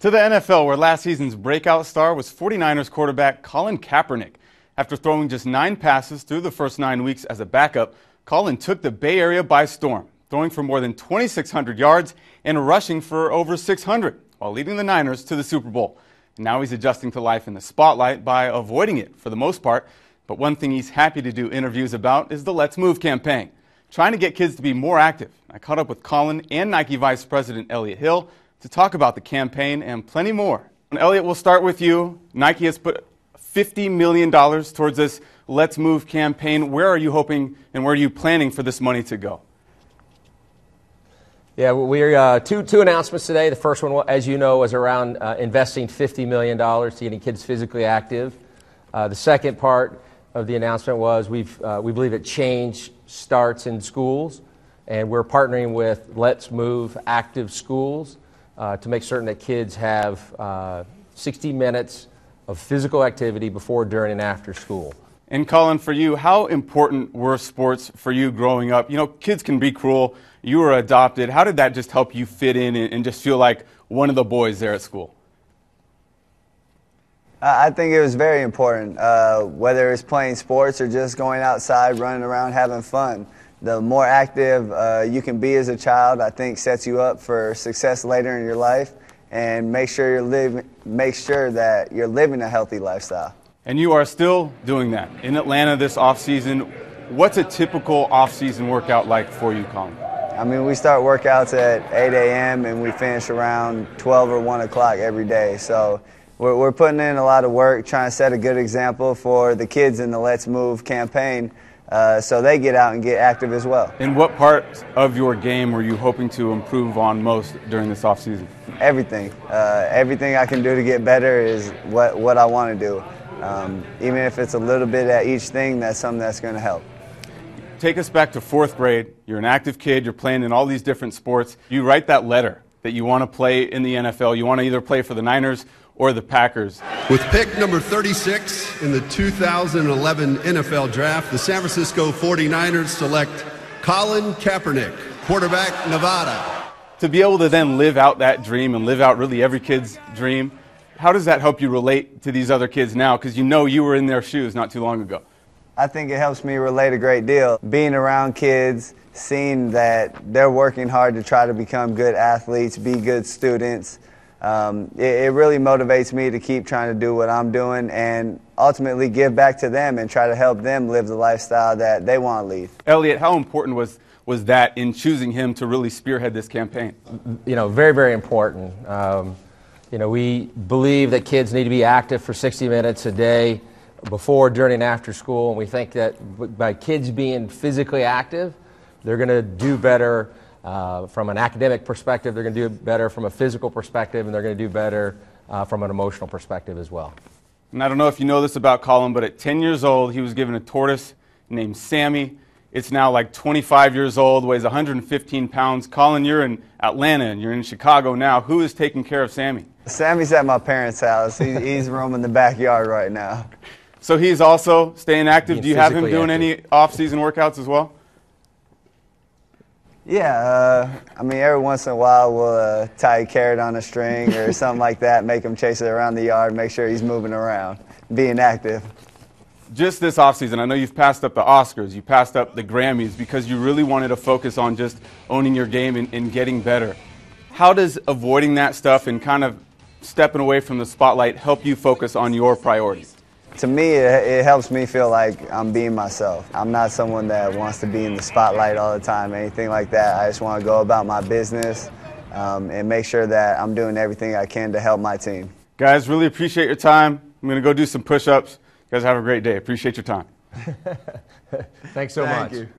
To the NFL, where last season's breakout star was 49ers quarterback Colin Kaepernick. After throwing just 9 passes through the first 9 weeks as a backup, Colin took the Bay Area by storm, throwing for more than 2,600 yards and rushing for over 600, while leading the Niners to the Super Bowl. And now he's adjusting to life in the spotlight by avoiding it for the most part. But one thing he's happy to do interviews about is the Let's Move campaign, trying to get kids to be more active. I caught up with Colin and Nike Vice President Elliott Hill to talk about the campaign and plenty more. And Elliott, we'll start with you. Nike has put $50 million towards this Let's Move campaign. Where are you hoping and where are you planning for this money to go? Yeah, we're two announcements today. The first one, as you know, was around investing $50 million to getting kids physically active. The second part of the announcement was we believe that change starts in schools, and we're partnering with Let's Move Active Schools to make certain that kids have 60 minutes of physical activity before, during, and after school. And Colin, for you, how important were sports for you growing up? You know, kids can be cruel. You were adopted. How did that just help you fit in and just feel like one of the boys there at school? I think it was very important, whether it's playing sports or just going outside, running around, having fun. The more active you can be as a child, I think sets you up for success later in your life, and make sure that you're living a healthy lifestyle. And you are still doing that in Atlanta this off-season. What's a typical off-season workout like for you, Colin? I mean, we start workouts at 8 a.m. and we finish around 12 or 1 o'clock every day. So we're putting in a lot of work, trying to set a good example for the kids in the Let's Move campaign, so they get out and get active as well. And what part of your game were you hoping to improve on most during this offseason? Everything. Everything I can do to get better is what I want to do. Even if it's a little bit at each thing, that's something that's going to help. Take us back to 4th grade. You're an active kid. You're playing in all these different sports. You write that letter that you want to play in the NFL. You want to either play for the Niners or the Packers. With pick number 36 in the 2011 NFL Draft, the San Francisco 49ers select Colin Kaepernick, quarterback, Nevada. To be able to then live out that dream and live out really every kid's dream, how does that help you relate to these other kids now? Because you know you were in their shoes not too long ago. I think it helps me relate a great deal. Being around kids, seeing that they're working hard to try to become good athletes, be good students, it really motivates me to keep trying to do what I'm doing and ultimately give back to them and try to help them live the lifestyle that they want to lead. Elliott, how important was that in choosing him to really spearhead this campaign? You know, very, very important. You know, we believe that kids need to be active for 60 minutes a day before, during, and after school, and we think that by kids being physically active, they're going to do better from an academic perspective, they're going to do better from a physical perspective, and they're going to do better from an emotional perspective as well. And I don't know if you know this about Colin, but at 10 years old, he was given a tortoise named Sammy. It's now like 25 years old, weighs 115 pounds. Colin, you're in Atlanta and you're in Chicago now. Who is taking care of Sammy? Sammy's at my parents' house. He's roaming the backyard right now. So he's also staying active. Do you have him doing active. any off-season workouts as well? Yeah, I mean, every once in a while we'll tie a carrot on a string or something like that, make him chase it around the yard, make sure he's moving around, being active. Just this offseason, I know you've passed up the Oscars, you passed up the Grammys because you really wanted to focus on just owning your game and getting better. How does avoiding that stuff and kind of stepping away from the spotlight help you focus on your priorities? To me, it helps me feel like I'm being myself. I'm not someone that wants to be in the spotlight all the time, anything like that. I just want to go about my business and make sure that I'm doing everything I can to help my team. Guys, really appreciate your time. I'm going to go do some push-ups. You guys have a great day. Appreciate your time. Thanks so much. Thank you.